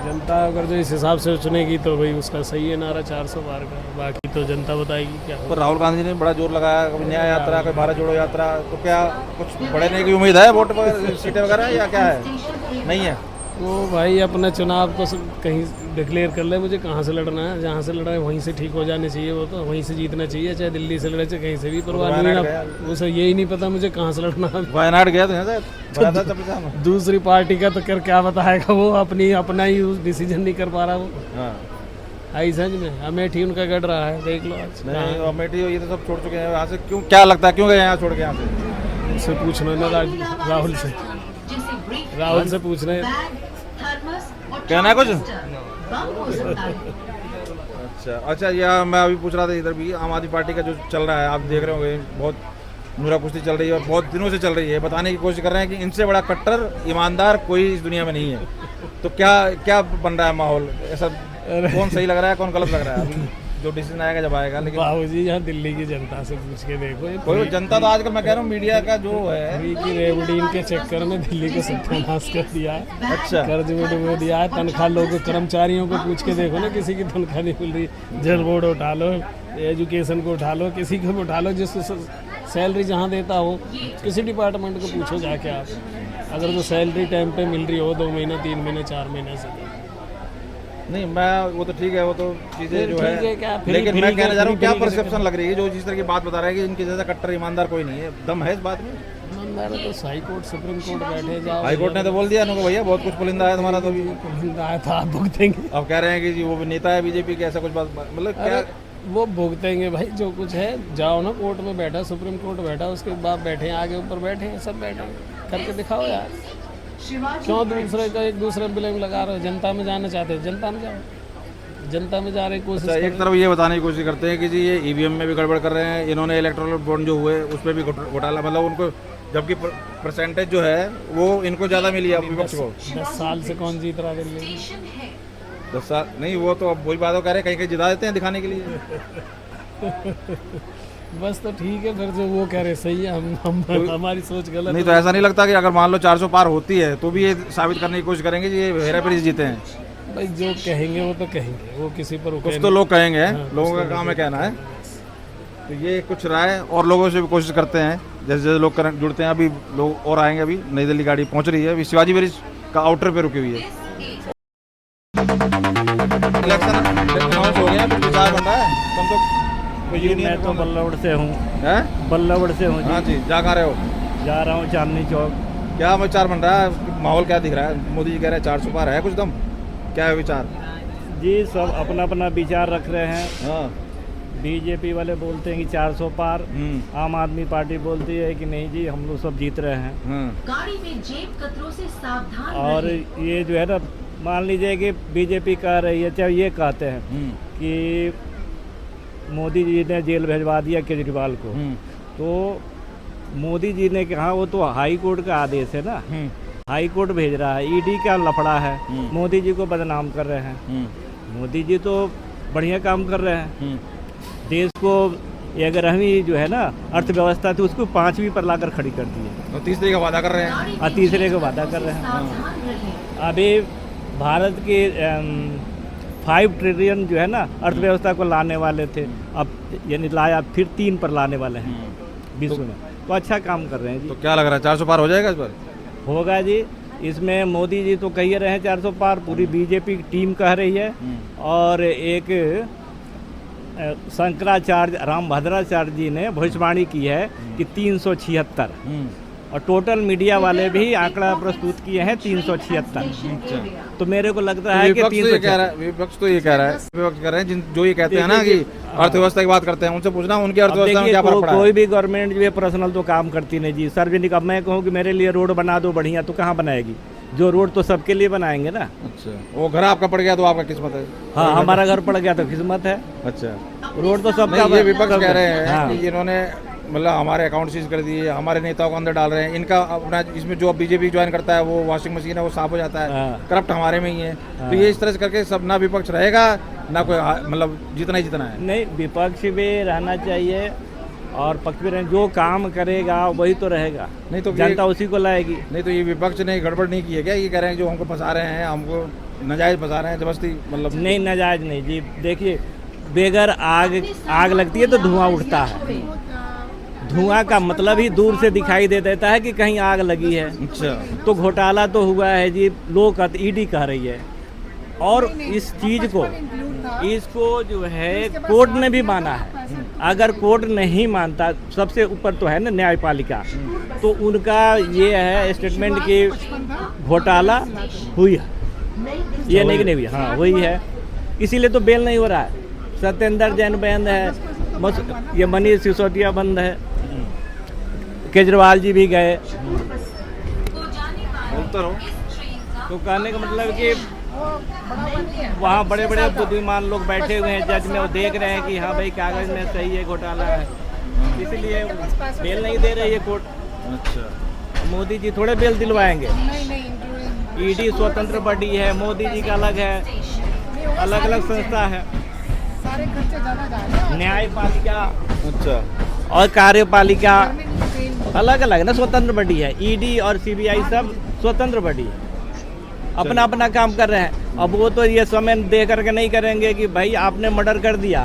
Speaker 9: जनता अगर जो इस हिसाब से चुनेगी तो भाई उसका सही है नारा 400 पार का, बाकी तो जनता बताएगी क्या
Speaker 1: पर राहुल गांधी ने बड़ा जोर लगाया, कभी न्याय यात्रा, कभी भारत जोड़ो यात्रा, तो क्या कुछ बढ़ने की उम्मीद है वोट वगैरह, सीटें वगैरह, या क्या है? नहीं है
Speaker 9: वो भाई अपना चुनाव तो कहीं डिक्लेयर कर ले, मुझे कहाँ से लड़ना है, जहाँ से लड़ा है वहीं से ठीक हो जाने चाहिए, वो तो वहीं से जीतना चाहिए, चाहे दिल्ली से लड़े चाहे कहीं से भी, परवाह नहीं ना। उसे यही नहीं पता मुझे कहाँ से लड़ना है।
Speaker 1: वायनाड गया तो
Speaker 9: दूसरी पार्टी का तो कर क्या बताएगा वो, अपना ही डिसीजन नहीं कर पा रहा वो। आई समझ में, अमेठी उनका गढ़ रहा है, देख लो आज।
Speaker 1: नहीं अमेठी ये तो सब छोड़ चुके हैं यहाँ से, क्यों, क्या लगता है क्यों गए यहाँ छोड़ के? यहाँ से
Speaker 9: उनसे पूछना ना राहुल से पूछना है।
Speaker 1: कहना है कुछ? अच्छा यह मैं अभी पूछ रहा था, इधर भी आम आदमी पार्टी का जो चल रहा है, आप देख रहे होंगे, बहुत नूरा कुश्ती चल रही है और बहुत दिनों से चल रही है। बताने की कोशिश कर रहे हैं कि इनसे बड़ा कट्टर ईमानदार कोई इस दुनिया में नहीं है। तो क्या बन रहा है माहौल ऐसा? कौन सही लग रहा है, कौन गलत लग रहा है? अभी जो डिसीजन आएगा जब आएगा। लेकिन
Speaker 9: बाबूजी यहाँ दिल्ली की जनता से पूछ के देखो,
Speaker 1: कोई जनता तो आजकल मैं कह रहा हूँ मीडिया का जो है
Speaker 9: फ्री की रेवडीन के चक्कर में दिल्ली को सत्यानाश कर दिया है।
Speaker 1: अच्छा,
Speaker 9: कर्ज में डुबो दिया है। तनख्वाह लोगों कर्मचारियों को पूछ के देखो ना, किसी की तनख्वाह नहीं मिल रही। जल बोर्ड उठा लो, एजुकेशन को उठा लो, किसी को भी उठा लो, जिसको सैलरी जहाँ देता हो, किसी डिपार्टमेंट को पूछो जाके आप, अगर तो सैलरी टाइम पे मिल रही हो 2 महीने 3 महीने 4 महीने से।
Speaker 1: नहीं मैं वो तो ठीक है, वो तो चीज़ें जो
Speaker 9: ठीक है
Speaker 1: है,
Speaker 9: क्या,
Speaker 1: लेकिन मैं कहना चाह रहा हूँ क्या परसेप्शन लग रही है जो जिस तरह की बात बता रहा है कि इनके जैसा कट्टर ईमानदार कोई नहीं है? दम है इस बात में?
Speaker 9: ईमानदार है तो हाई कोर्ट सुप्रीम कोर्ट बैठे जाओ।
Speaker 1: हाई कोर्ट ने तो बोल दिया इनको, भैया बहुत कुछ पुलिंदा है तुम्हारा, तो भी
Speaker 9: आया था आप भुगतेंगे।
Speaker 1: अब कह रहे हैं कि जी वो भी नेता है बीजेपी के, ऐसा कुछ बात, मतलब क्या?
Speaker 9: वो भुगतेंगे भाई जो कुछ है। जाओ ना कोर्ट में बैठा, सुप्रीम कोर्ट बैठा, उसके बाद बैठे हैं आगे ऊपर बैठे हैं, सब बैठे हैं, करके दिखाओ यार। क्यों दूसरे का एक दूसरे ब्लेम लगा रहे हो? जनता में जाना चाहते हो, जनता में जाओ, जनता में जा रहे कोशिश।
Speaker 1: अच्छा, एक तरफ ये बताने की कोशिश करते हैं कि जी ये ईवीएम में भी गड़बड़ कर रहे हैं, इन्होंने इलेक्ट्रल बॉन्ड जो हुए उस पर भी घोटाला, मतलब उनको, जबकि परसेंटेज जो है वो इनको ज़्यादा मिली है विपक्ष को।
Speaker 9: 10 साल से कौन जीत रहा दिल्ली?
Speaker 1: 10 साल नहीं, वो तो अब वही बात कह रहे हैं, कहीं कहीं जिता देते हैं दिखाने के लिए।
Speaker 9: बस तो ठीक है, फिर जो वो कह रहे सही है, हम हमारी सोच गलत
Speaker 1: नहीं तो ऐसा नहीं लगता कि अगर मान लो 400 पार होती है तो भी ये साबित करने की कोशिश करेंगे कि ये हेराफेरी जीते हैं?
Speaker 9: भाई जो कहेंगे वो तो कहेंगे, वो किसी पर
Speaker 1: कुछ तो लोग कहेंगे, लोगों का काम है कहना है। तो ये कुछ राय और लोगों से भी कोशिश करते हैं, जैसे जैसे लोग जुड़ते हैं, अभी लोग और आएंगे। अभी नई दिल्ली गाड़ी पहुंच रही है, अभी शिवाजी ब्रिज का आउटर पे रुकी हुई है। इलेक्शन अनाउंस हो गया, कुछ विचार बन रहा है? तुम तो यूनियन,
Speaker 6: मैं तो बल्लवड़ से हूँ।
Speaker 1: हैं?
Speaker 6: बल्लवड़ से हूँ
Speaker 1: हाँ जी, जा कहाँ रहे हो?
Speaker 6: जा रहा हूँ चांदनी चौक।
Speaker 1: क्या विचार बन रहा है, माहौल क्या दिख रहा है? मोदी जी कह रहे हैं 400 पार है, कुछ दम, क्या है विचार?
Speaker 6: जी सब अपना अपना विचार रख रहे हैं।
Speaker 1: हाँ,
Speaker 6: बीजेपी वाले बोलते हैं कि 400 पार, आम आदमी पार्टी बोलती है कि नहीं जी हम लोग सब जीत रहे हैं।
Speaker 10: गाड़ी में जेब कतरों से सावधान
Speaker 6: और ये जो है ना, मान लीजिए कि बीजेपी कह रही है, चाहे ये कहते हैं कि मोदी जी ने जेल भिजवा दिया केजरीवाल को, तो मोदी जी ने कहा वो तो हाई कोर्ट का आदेश है ना, हाई कोर्ट भेज रहा है, ईडी का लफड़ा है, मोदी जी को बदनाम कर रहे हैं। मोदी जी तो बढ़िया काम कर रहे हैं, देश को ये अगर हम ही जो है ना अर्थव्यवस्था थी उसको 5वीं पर लाकर खड़ी कर दी है,
Speaker 1: तो तीसरे का वादा कर रहे हैं।
Speaker 6: और तीसरे का वादा कर रहे हैं। अभी भारत के 5 ट्रिलियन जो है ना अर्थव्यवस्था को लाने वाले थे, अब यानी लाया फिर 3 पर लाने वाले हैं विश्व में, तो अच्छा काम कर रहे हैं जी।
Speaker 1: तो क्या लग रहा है 400 पार हो जाएगा इस बार?
Speaker 6: होगा जी, इसमें मोदी जी तो कह रहे हैं 400 पार, पूरी बीजेपी की टीम कह रही है, और एक शंकराचार्य रामभद्राचार्य जी ने भविष्यवाणी की है कि 376, और टोटल मीडिया वाले भी आंकड़ा प्रस्तुत किए हैं 376। तो मेरे को लगता है कि
Speaker 1: विपक्ष तो ये कह रहा है, विपक्ष कह रहे हैं जो ये कहते हैं ना कि अर्थव्यवस्था की बात करते हैं, उनसे पूछना उनकी अर्थव्यवस्था में क्या फर्क पड़ा है?
Speaker 6: कोई भी गवर्नमेंट जो है पर्सनल तो काम करती नहीं जी, सार्वजनिक। अब मैं कहूँ कि मेरे लिए रोड बना दो बढ़िया, तो कहाँ बनाएगी? जो रोड तो सबके लिए बनाएंगे ना।
Speaker 1: अच्छा, वो घर आपका पड़ गया तो आपका किस्मत है।
Speaker 6: हाँ, हमारा घर पड़ गया तो किस्मत है।
Speaker 1: अच्छा,
Speaker 6: रोड तो सबका।
Speaker 1: ये विपक्ष कह रहे हैं
Speaker 6: हाँ।
Speaker 1: कि इन्होंने मतलब हमारे अकाउंट सीज कर दिए, हमारे नेताओं को अंदर डाल रहे हैं, इनका अपना इसमें जो बीजेपी ज्वाइन करता है वो वॉशिंग मशीन है वो साफ हो जाता है, करप्ट हमारे में ही है। तो ये इस तरह से करके सब ना विपक्ष रहेगा ना कोई, मतलब जितना ही जितना है।
Speaker 6: नहीं, विपक्ष भी रहना चाहिए और पक्ष भी रहना, जो काम करेगा वही तो रहेगा,
Speaker 1: नहीं तो
Speaker 6: जनता उसी को लाएगी।
Speaker 1: नहीं तो ये विपक्ष ने गड़बड़ नहीं की है क्या? ये कह रहे हैं जो हमको फंसा रहे हैं, हमको नाजायज फंसा रहे हैं जबरदस्ती, मतलब
Speaker 6: नहीं, नाजायज नहीं जी। देखिए, बेगर आग लगती है तो धुआं उठता है, धुआं का मतलब ही दूर से दिखाई दे देता है कि कहीं आग लगी है।
Speaker 1: अच्छा,
Speaker 6: तो घोटाला तो हुआ है जी, लोग ईडी कह रही है, और इस चीज को इसको जो है कोर्ट ने भी माना है। अगर कोर्ट नहीं मानता, सबसे ऊपर तो है ना न्यायपालिका, तो उनका ये है स्टेटमेंट कि घोटाला हुई है, ये नहीं कि नहीं हुई। हाँ, वही है, इसीलिए तो बेल नहीं हो रहा है। सत्येंद्र जैन बंद है, ये मनीष सिसोदिया बंद है, केजरीवाल जी भी गए। तो कहने का मतलब कि वहाँ बड़े बड़े बुद्धिमान लोग बैठे हुए हैं जज में, वो देख रहे हैं कि हाँ भाई कागज में सही है, घोटाला है, इसलिए बेल नहीं दे रही है कोर्ट।
Speaker 1: अच्छा,
Speaker 6: मोदी जी थोड़े बेल दिलवाएंगे। ईडी स्वतंत्र बॉडी है, मोदी जी का अलग है, अलग अलग संस्था है। न्यायपालिका
Speaker 1: अच्छा
Speaker 6: और कार्यपालिका अलग अलग ना, स्वतंत्र बॉडी है। ईडी और सीबीआई सब स्वतंत्र बॉडी है, अपना अपना काम कर रहे हैं। अब वो तो ये समय दे करके नहीं करेंगे कि भाई आपने मर्डर कर दिया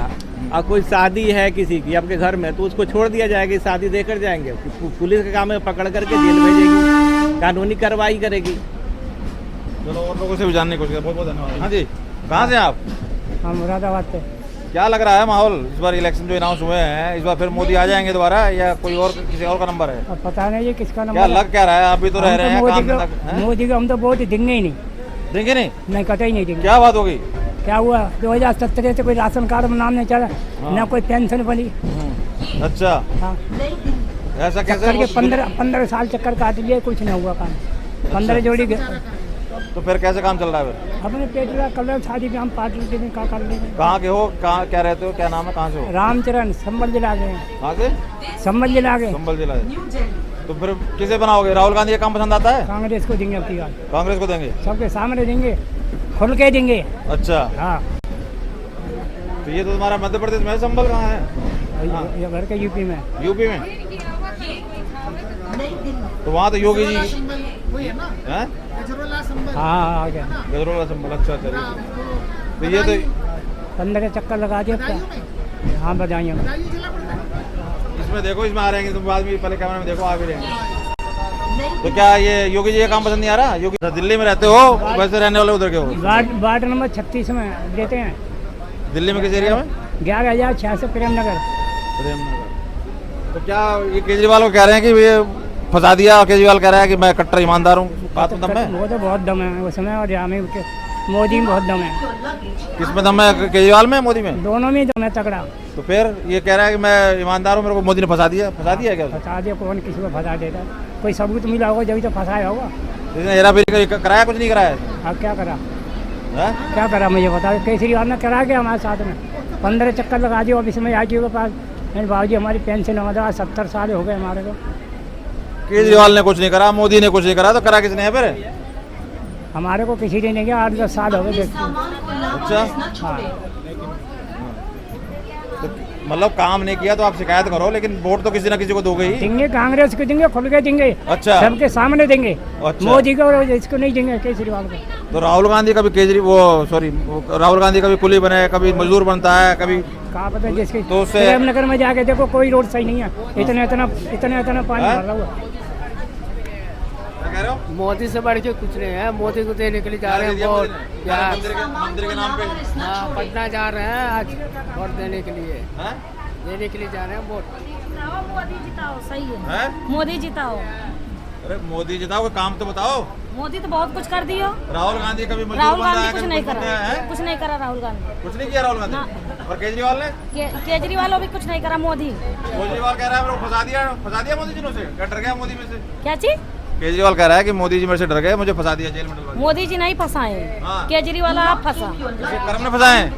Speaker 6: और कोई शादी है किसी की आपके घर में, तो उसको छोड़ दिया जाएगा, शादी देकर जाएंगे। पुलिस का काम है पकड़ करके जेल भेजेगी, कानूनी कार्रवाई करेगी।
Speaker 1: चलो, और लोगों से भी जानने की कोशिश, बहुत बहुत धन्यवाद। हाँ जी, कहाँ से आप?
Speaker 8: हम मुरादाबाद से।
Speaker 1: क्या लग रहा है माहौल इस बार इलेक्शन जो अनाउंस हुए हैं, इस बार फिर मोदी आ जाएंगे दोबारा या कोई और किसी और का नंबर है?
Speaker 8: अब पता नहीं जी किसका नंबर
Speaker 1: क्या लग क्या रहा है? आप भी तो रह रहे हैं,
Speaker 8: मोदी को हम तो वोट देंगे ही नहीं,
Speaker 1: देंगे नहीं?
Speaker 8: नहीं, कतई नहीं देंगे।
Speaker 1: क्या बात होगी?
Speaker 8: क्या हुआ 2017 से कोई राशन कार्ड में नाम नहीं चला, ना कोई पेंशन बनी।
Speaker 1: अच्छा,
Speaker 8: हाँ,
Speaker 1: ऐसा कैसे?
Speaker 8: चक्कर के 15 साल चक्कर काट लिए, कुछ नहीं हुआ काम। 15 जोड़ी
Speaker 1: तो फिर कैसे काम चल रहा है फिर?
Speaker 8: अपने पेट का कलर शादी पे हम पार्टी के दिन का कर लेंगे।
Speaker 1: कहाँ के हो, कहाँ क्या रहते हो, क्या नाम है, कहाँ से हो?
Speaker 8: रामचरण, संबल जिला के।
Speaker 1: कहाँ से?
Speaker 8: संबल जिला के।
Speaker 1: संबल जिला है। तो फिर किसे बनाओगे? राहुल गांधी का काम पसंद आता है?
Speaker 8: कांग्रेस को देंगे, अपनी बात
Speaker 1: कांग्रेस को देंगे,
Speaker 8: सबके सामने देंगे, खुल के देंगे।
Speaker 1: अच्छा,
Speaker 8: हाँ,
Speaker 1: तो ये तो तुम्हारा मध्य प्रदेश में है, संबल कहाँ है?
Speaker 8: ये घर के यूपी में।
Speaker 1: यूपी में? तो वहाँ तो योगी जी हैं?
Speaker 8: हाँ, आ गया
Speaker 1: गजरोला संबल। अच्छा, तो ये तो
Speaker 8: 15 चक्कर लगा दिया। हाँ, बताइए।
Speaker 1: इसमें देखो, इसमें आ रहे हैं तुम बाद में, पहले कैमरे में देखो, आ भी रहे हैं। तो क्या ये योगी जी का काम पसंद नहीं आ रहा? योगी दिल्ली में रहते हो, वैसे रहने वाले उधर के हो?
Speaker 8: वार्ड नंबर 36 में देते हैं।
Speaker 1: दिल्ली में किस एरिया में?
Speaker 8: 11,600 प्रेमनगर।
Speaker 1: तो क्या ये केजरीवाल को कह रहे हैं कि ये फंसा दिया, और केजरीवाल कह रहा है कि मैं कट्टर ईमानदार हूँ? बात में दम है?
Speaker 8: वो तो बहुत दम है उसमें, और यहाँ में मोदी में बहुत दम है।
Speaker 1: किसमें दम है, केजरीवाल में, मोदी में?
Speaker 8: दोनों में दम है तगड़ा।
Speaker 1: तो फिर ये कह रहा है कि मैं ईमानदार हूँ, मेरे को मोदी ने फंसा दिया। फंसा दिया क्या?
Speaker 8: फंसा दिया, कौन किसी को फंसा देता? कोई सबूत मिला होगा जब तो फंसाया होगा।
Speaker 1: इसने हेराफेरी कराया, कुछ नहीं कराया?
Speaker 8: अब क्या करा,
Speaker 1: है?
Speaker 8: क्या करा मुझे बता। केजरीवाल ने करा के हमारे साथ में 15 चक्कर लगा दिए ऑफिस में, आईटीओ के पास। बाबू जी हमारी पेंशन हमारे 70 साल हो गए हमारे को।
Speaker 1: केजरीवाल ने कुछ नहीं करा, मोदी ने कुछ नहीं करा, तो करा किसने है फिर?
Speaker 8: हमारे को किसी ने नहीं किया, 8-10 साल हो गए देखते।
Speaker 10: सामान को लावारिस
Speaker 1: अच्छा।
Speaker 10: न छोड़े।
Speaker 1: तो मतलब काम नहीं किया तो आप शिकायत करो, लेकिन वोट तो किसी ना किसी को दोगे ही।
Speaker 8: देंगे, कांग्रेस को देंगे, खुल के देंगे।
Speaker 1: अच्छा।
Speaker 8: सबके सामने देंगे।
Speaker 1: अच्छा।
Speaker 8: मोदी को और इसको नहीं देंगे, केजरीवाल को।
Speaker 1: तो राहुल गांधी कभी राहुल गांधी कभी कुली बने, कभी मजदूर बनता है, कभी
Speaker 8: कहा पता जिसके
Speaker 1: तो उससे-
Speaker 8: प्रेमनगर में जाके देखो, कोई रोड सही नहीं है। इतना पानी भर रहा हुआ।
Speaker 1: क्या कह रहे हो?
Speaker 3: मोदी से बढ़ के कुछ नहीं है, मोदी को देने के लिए जा रहे हैं वोट।
Speaker 1: मंदिर के नाम पे
Speaker 3: हाँ, पटना जा रहे हैं आज वोट देने के लिए,
Speaker 1: हैं?
Speaker 3: देने के लिए जा रहे हैं वोट।
Speaker 11: मोदी जिताओ, सही है।
Speaker 1: हैं?
Speaker 11: मोदी जिताओ।
Speaker 1: अरे मोदी जिताओ, कोई काम तो बताओ।
Speaker 11: मोदी तो बहुत कुछ कर दियो।
Speaker 1: राहुल गांधी कभी मजदूर
Speaker 11: राहुल
Speaker 1: बनता
Speaker 11: गांधी
Speaker 1: है,
Speaker 11: कुछ
Speaker 1: कभी
Speaker 11: नहीं
Speaker 1: कुछ बनता है?
Speaker 11: करा, कुछ नहीं करा राहुल गांधी।
Speaker 1: कुछ नहीं किया राहुल गांधी। और केजरीवाल ने?
Speaker 11: केजरीवाल भी कुछ नहीं करा। मोदी
Speaker 1: केजरीवाल कह रहा है मेरे को फंसा दिया मोदी जी से, क्या डर गया मोदी में से?
Speaker 11: क्या चीज?
Speaker 1: केजरीवाल कह रहा है कि मोदी जी मेरे से डर गए, मुझे फंसा दिया, जेल में डलवा दिया।
Speaker 11: मोदी जी नहीं फंसाए,
Speaker 1: हाँ।
Speaker 11: केजरीवाल आप फंसा।
Speaker 1: किसी कर्म ने फंसाए हैं?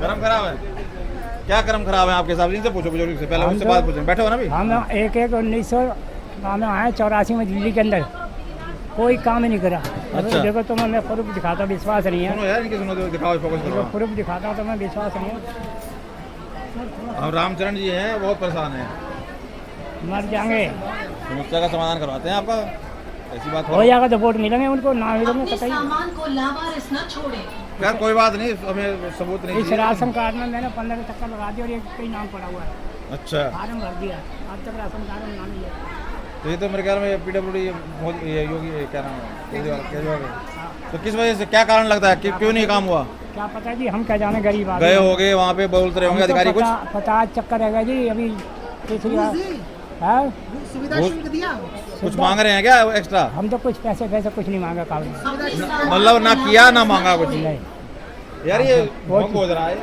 Speaker 1: कर्म खराब है। क्या कर्म खराब है आपके हिसाब से? इनसे पूछो, बुजुर्ग से पहले उनसे बात पूछें। बैठो ना भी।
Speaker 8: हम 1900 में आए 84 में दिल्ली के अंदर, कोई काम ही नहीं करा।
Speaker 1: अच्छा।
Speaker 8: देखो तो मैं प्रूफ दिखाता, विश्वास नहीं है।
Speaker 1: सुनो यार, इनकी सुनो, दिखाओ, फोकस करो।
Speaker 8: प्रूफ दिखाता तो मैं विश्वास नहीं है।
Speaker 1: हम रामचरण जी हैं, बहुत परेशान हैं,
Speaker 8: मर जाएंगे।
Speaker 1: समस्या का समाधान करवाते हैं आपका, ऐसी बात
Speaker 8: हो जाएगा तो वोट मिलेंगे उनको, ना मिलेंगे
Speaker 10: अपने
Speaker 8: कतई।
Speaker 10: सामान को लावारिस न छोड़े।
Speaker 1: खैर कोई बात नहीं, हमें सबूत नहीं
Speaker 8: इस
Speaker 1: चाहिए।
Speaker 8: राशन कार्ड में मैंने 15 टक्का लगा दिया और एक कई नाम पड़ा हुआ है,
Speaker 1: अच्छा,
Speaker 8: फार्म भर दिया, अब तक राशन कार्ड में नाम नहीं है।
Speaker 1: तो ये तो मेरे ख्याल में PWD योगी, क्या नाम है, केजरीवाल का। तो किस वजह से, क्या कारण लगता है कि क्यों नहीं काम हुआ?
Speaker 8: क्या पता जी, हम क्या जाने, गरीब आदमी।
Speaker 1: गए होगे वहाँ पे, बोलते रहे होंगे अधिकारी कुछ।
Speaker 8: 50 चक्कर है जी अभी। तीसरी बार है,
Speaker 1: कुछ मांग रहे हैं क्या एक्स्ट्रा?
Speaker 8: हम तो कुछ पैसे कुछ नहीं मांगा काम में।
Speaker 1: मतलब ना किया ना मांगा कुछ।
Speaker 8: नहीं,
Speaker 1: यार ये बहुत हो रहा है।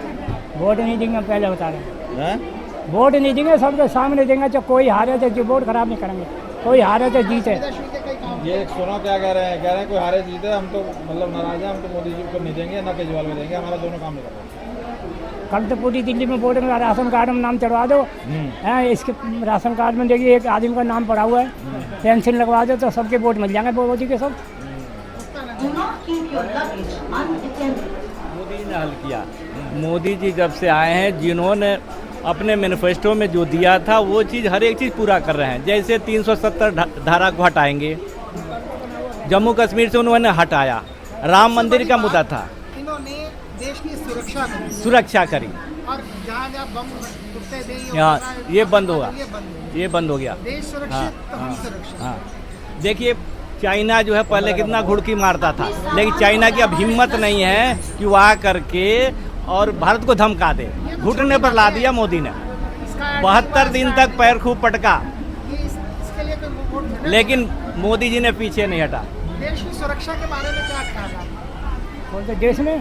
Speaker 8: वोट नहीं देंगे, पहले बता रहे हैं।
Speaker 1: हैं?
Speaker 8: वोट नहीं देंगे, सबके सामने देंगे। जो कोई हारे तो जो वोट खराब नहीं करेंगे, कोई हारे तो जीते।
Speaker 1: ये सुनो क्या कह रहे हैं, कह रहे हैं कोई हारे जीते, हम तो मतलब नाराज हैं, हम तो मोदी जी को नहीं देंगे, ना केजरीवाल को देंगे, हमारा दोनों काम नहीं कर रहे।
Speaker 8: कल तो पूरी दिल्ली में वोट में राशन कार्ड में नाम चढ़वा दो। हैं, इसके राशन कार्ड में देखिए एक आदमी का नाम पड़ा हुआ है, पेंशन लगवा दो तो सबके वोट मिल जाएंगे मोदी के सब।
Speaker 10: Do not keep your luggage unattended.
Speaker 6: Modi ने हल किया। मोदी जी जब से आए हैं, जिन्होंने अपने मैनिफेस्टो में जो दिया था वो चीज़, हर एक चीज़ पूरा कर रहे हैं। जैसे 370 धारा को हटाएंगे, जम्मू कश्मीर से उन्होंने हटाया, राम मंदिर का मुद्दा था,
Speaker 3: इन्होंने देश की
Speaker 6: सुरक्षा करी,
Speaker 3: और जहाँ बम फुटते थे
Speaker 6: यहाँ ये बंद होगा, ये बंद हो गया।
Speaker 3: देश
Speaker 6: सुरक्षित तो हम सुरक्षित। हाँ, देखिए चाइना जो है पहले कितना घुड़की मारता था, लेकिन चाइना की अब हिम्मत नहीं है कि वो आ करके और भारत को धमका दे। घुटने पर ला दिया मोदी ने, 72 दिन तक पैर खूब पटका, लेकिन मोदी जी ने पीछे नहीं हटा।
Speaker 3: देश की सुरक्षा के बारे में क्या कहा?
Speaker 8: बोलते देश में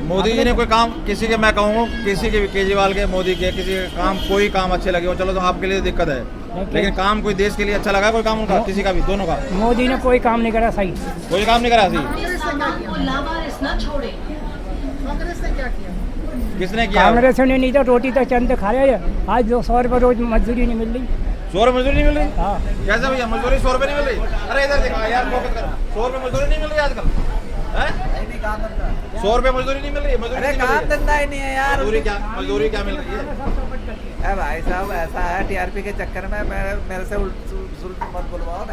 Speaker 1: मोदी जी ने कोई काम, किसी के, मैं कहूँ किसी के भी, केजरीवाल के, मोदी के, किसी के काम, कोई काम अच्छे लगे हो, चलो तो आपके लिए दिक्कत है, लेकिन काम कोई देश के लिए अच्छा लगा कोई काम उनका, किसी का भी, दोनों का?
Speaker 8: मोदी ने कोई काम नहीं करा सही,
Speaker 1: कोई काम नहीं करा सही।
Speaker 10: अपने सामान को लावारिस न छोड़े।
Speaker 3: कांग्रेस ने क्या किया?
Speaker 1: किसने किया?
Speaker 8: कांग्रेस ने नहीं तो रोटी तो चंद खा रहे हैं। आज 200 रुपये रोज मजदूरी नहीं मिल रही।
Speaker 1: 100 रुपये मजदूरी नहीं मिल रही?
Speaker 8: हाँ,
Speaker 1: कैसे भैया मजदूरी 100 रुपये नहीं मिल रही? अरे इधर दिखा यार, फोकस करो। 100 रुपये मजदूरी नहीं मिल रही आजकल? 100 रुपये मजदूरी नहीं मिल रही? मजदूरी काम धंधा ही नहीं है यार। मजदूरी क्या मिल रही है?
Speaker 12: भाई साहब ऐसा है, TRP के चक्कर में मेरे से उल्ट मत बुलवाओ।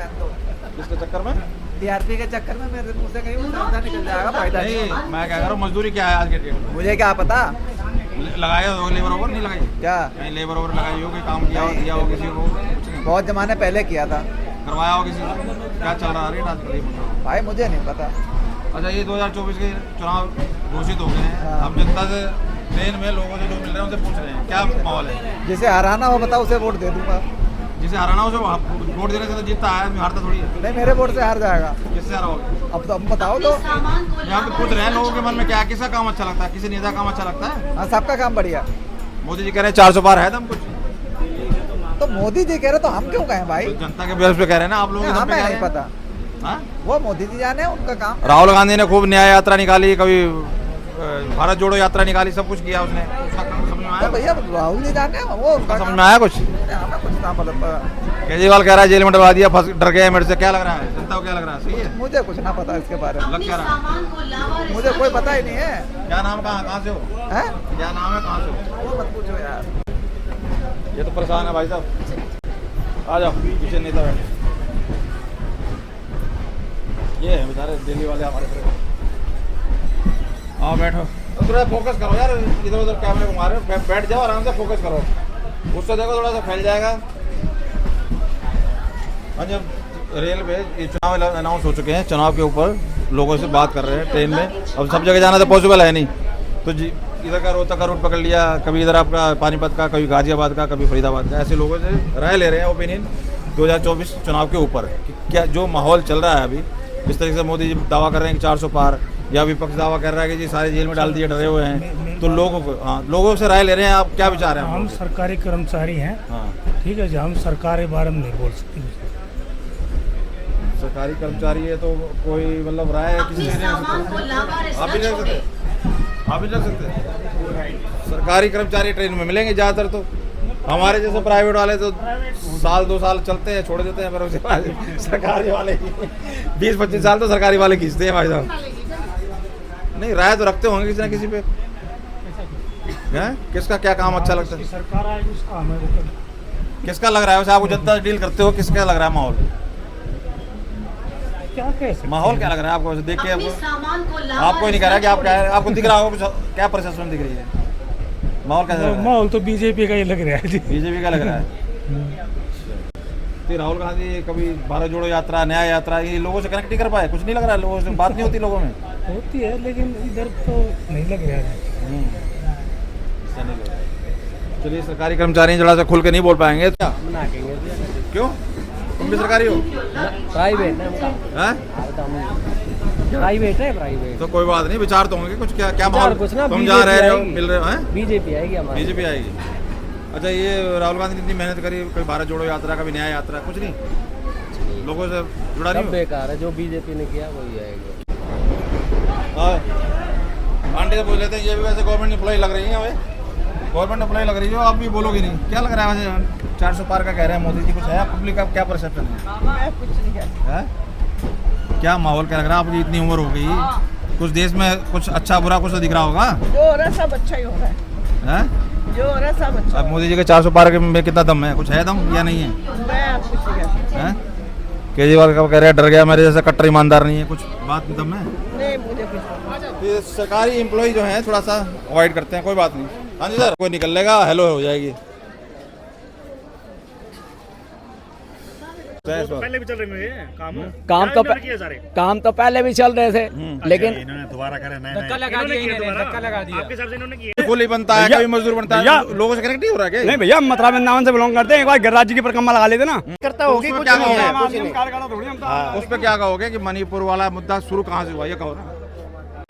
Speaker 1: किसके चक्कर में?
Speaker 12: TRP के चक्कर में मेरे मुंह से कहीं उल्टा निकल जाएगा, फायदा
Speaker 1: नहीं, मैं क्या कह रहा हूँ, मजदूरी क्या है आज के डेट में?
Speaker 12: मुझे क्या पता।
Speaker 1: लगाया हो लेबर ओवर, नहीं लगाई?
Speaker 12: क्या
Speaker 1: कहीं लेबर ओवर लगाई हो, कोई काम किया हो, दिया हो किसी को?
Speaker 12: बहुत जमाने पहले किया था।
Speaker 1: करवाया हो किसी को? क्या चल रहा है रेट आजकल?
Speaker 12: भाई मुझे नहीं पता।
Speaker 1: अच्छा, ये 2024 के चुनाव घोषित हो गए हैं, हम जनता से, ट्रेन में लोगों से जो मिल रहे हैं उनसे पूछ रहे हैं क्या माहौल है?
Speaker 12: जिसे हराना हो बताओ, उसे वोट दे दूंगा।
Speaker 1: जिसे हराना हो उसे वोट देने से तो जीतता है, हारता थोड़ी है।
Speaker 12: नहीं, मेरे वोट से हार जाएगा।
Speaker 1: किससे हराओगे?
Speaker 12: अब तो हम बताओ तो।
Speaker 1: यहाँ पे पूछ रहे हैं लोगों के मन में क्या है, किसका काम अच्छा लगता है, किसी नेता काम अच्छा लगता है?
Speaker 12: हाँ, सबका काम बढ़िया।
Speaker 1: मोदी जी कह रहे हैं 400 पार है दम कुछ,
Speaker 12: तो मोदी जी कह रहे तो हम क्यों कहें भाई?
Speaker 1: तो जनता के बेस पे कह रहे हैं ना, आप लोगों के दम पे कह रहे
Speaker 12: नहीं
Speaker 1: हैं।
Speaker 12: पता,
Speaker 1: हाँ?
Speaker 12: वो मोदी जी जाने उनका काम।
Speaker 1: राहुल गांधी ने खूब न्याय यात्रा निकाली, कभी भारत जोड़ो यात्रा निकाली, सब कुछ किया उसने, उसका समझ में आया?
Speaker 12: तो भैया राहुल जी जाने वो
Speaker 1: समझ में आया कुछ?
Speaker 12: हमें कुछ ना पता।
Speaker 1: केजरीवाल कह रहा है जेल में डलवा दिया, फंस डर गया मेरे से, क्या लग रहा है जनता को, क्या लग रहा है? सही है?
Speaker 12: मुझे कुछ ना पता इसके बारे में।
Speaker 1: लग क्या रहा है?
Speaker 12: मुझे कोई पता ही नहीं है।
Speaker 1: क्या नाम, कहाँ से हो?
Speaker 12: हैं?
Speaker 1: क्या नाम है, कहाँ से हो?
Speaker 12: वो मत पूछो यार।
Speaker 1: ये तो परेशान है भाई साहब, आ जाओ पीछे नेता बैठे, ये है बेचारे दिल्ली वाले हमारे तरफ। आओ बैठो, तो थोड़ा फोकस करो यार, इधर उधर कैमरे घुमा रहे हो, बैठ जाओ आराम से, फोकस करो, उससे देखो थोड़ा सा फैल जाएगा। हाँ, जब रेल पे ये चुनाव अनाउंस हो चुके हैं, चुनाव के ऊपर लोगों से बात कर रहे हैं ट्रेन में, अब सब जगह जाना तो पॉसिबल है नहीं, तो जी इधर का रोहतक का रूट पकड़ लिया, कभी इधर आपका पानीपत का, कभी गाजियाबाद का, कभी फरीदाबाद का, ऐसे लोगों से राय ले रहे हैं ओपिनियन 2024 चुनाव के ऊपर कि क्या जो माहौल चल रहा है अभी, इस तरीके से मोदी जी दावा कर रहे हैं कि 400 पार, या विपक्ष दावा कर रहा है कि जी सारे जेल में डाल दिए, डरे हुए हैं, तो लोगों को, हाँ, लोगों से राय ले रहे हैं, आप क्या विचार हैं?
Speaker 13: हम सरकारी कर्मचारी हैं,
Speaker 1: हाँ,
Speaker 13: ठीक है जी, हम सरकार के बारे में नहीं बोल सकते।
Speaker 1: सरकारी कर्मचारी है तो कोई मतलब राय किसी से नहीं रख सकते, आप भी नहीं रख सकते, आप भी नहीं रख सकते। सरकारी कर्मचारी ट्रेन में मिलेंगे ज़्यादातर, तो हमारे जैसे प्राइवेट वाले तो साल 2 साल चलते हैं, छोड़ देते हैं, पर उसके बाद सरकारी वाले 20-25 साल तो सरकारी वाले खींचते हैं भाई साहब। नहीं, राय तो रखते होंगे किसी ना किसी पे, हैं? किसका क्या काम अच्छा लगता है?
Speaker 13: सरकार आएगी उसका हमें
Speaker 1: किसका लग रहा है वैसे, आपको जनता से डील करते हो, किसका लग रहा है माहौल?
Speaker 13: क्या कह सकते
Speaker 1: माहौल क्या लग रहा है आपको वैसे देख के? आपको ही नहीं कह रहा कि आप क्या है, आपको दिख रहा होगा कुछ, क्या प्रशासन दिख रही है? माहौल कैसा लग रहा है?
Speaker 13: माहौल तो बीजेपी का ही लग रहा है जी।
Speaker 1: बीजेपी का लग रहा है। तो राहुल गांधी कभी भारत जोड़ो यात्रा, न्याय यात्रा, ये लोगों से कनेक्ट नहीं कर पाए, कुछ नहीं लग रहा है, लोगों से बात नहीं होती लोगों में?
Speaker 13: होती है लेकिन इधर तो नहीं लग रहा है।
Speaker 1: ऐसा नहीं लग रहा है। चलिए, सरकारी कर्मचारी जरा सा खुल के नहीं बोल पाएंगे क्या? क्यों, तुम भी सरकारी हो?
Speaker 14: प्राइवेट है, प्राइवेट है, प्राइवेट।
Speaker 1: तो कोई बात नहीं, विचार तो होंगे कुछ, क्या माहौल,
Speaker 14: कुछ ना,
Speaker 1: तुम जा रहे हो, मिल रहे हो, हैं?
Speaker 14: बीजेपी आएगी हमारी,
Speaker 1: बीजेपी आएगी। अच्छा, ये राहुल गांधी ने इतनी मेहनत करी, कोई भारत जोड़ो यात्रा, कभी न्याय यात्रा, कुछ नहीं, लोगों से जुड़ा नहीं?
Speaker 14: बेकार है, जो बीजेपी ने किया वही आएगा।
Speaker 1: आंटी से पूछ लेते हैं, ये भी वैसे गवर्नमेंट एम्प्लॉय लग रही है हमें, गवर्नमेंट एम्प्लॉय लग रही है, आप भी बोलोगे नहीं, क्या लग रहा है वैसे? 400 पार का कह रहे हैं मोदी जी, कुछ है पब्लिक का क्या परसेप्शन है?
Speaker 12: मैं कुछ नहीं कहता।
Speaker 1: क्या माहौल क्या लग रहा है? आपकी इतनी उम्र हो गई, कुछ देश में कुछ अच्छा बुरा कुछ तो दिख रहा होगा?
Speaker 12: जो हो रहा है सब अच्छा ही हो रहा है, जो हो रहा है सब अच्छा।
Speaker 1: अब मोदी जी के 400 पार में कितना दम है, कुछ है दम या नहीं है?
Speaker 12: मैं कुछ नहीं कहता।
Speaker 1: केजरीवाल का कह रहे हैं डर गया, मेरे जैसा कट्टर ईमानदार नहीं है, कुछ बात दम है?
Speaker 12: नहीं, मुझे कुछ।
Speaker 1: ये सरकारी एम्प्लॉय जो है थोड़ा सा अवॉइड करते हैं, कोई बात नहीं। हाँ जी सर, कोई निकल लेगा, हेलो हो जाएगी।
Speaker 7: पहले भी चल रहे हैं
Speaker 14: काम तो पहले भी चल रहे थे, लेकिन
Speaker 7: इन्होंने दोबारा करे,
Speaker 2: धक्का लगा दिया।
Speaker 7: आपके हिसाब से इन्होंने किया।
Speaker 1: कुल ही बनता है, कभी मजदूर बनता है, लोगों से कनेक्ट नहीं हो रहा है?
Speaker 2: नहीं भैया, मथुरा वृंदावन से बिलोंग करते हैं, एक बार गिरिराज जी की परिक्रमा लगा लेते ना,
Speaker 14: करता होगी कुछ
Speaker 1: क्या
Speaker 14: नहीं है,
Speaker 1: कहोगे?
Speaker 14: कुछ नहीं।
Speaker 1: उस पर क्या कहोगे कि मणिपुर वाला मुद्दा शुरू कहाँ से हुआ, ये कहो ना।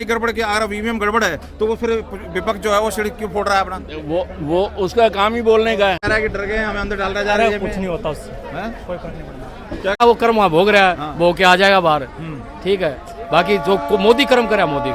Speaker 1: गड़बड़ की, अगर ईवीएम गड़बड़ है तो वो फिर विपक्ष जो है वो सिर क्यों फोड़ रहा है अपना?
Speaker 6: वो उसका काम ही बोलने का है।
Speaker 1: कह रहा है कि डर गए, हमें अंदर डाल रहा जा रहा है,
Speaker 2: कुछ नहीं होता उससे, कोई फर्क नहीं पड़ता।
Speaker 6: क्या वो कर्म वहाँ भोग रहा है, वो क्या आ जाएगा बाहर, ठीक है, बाकी जो मोदी कर्म करे मोदी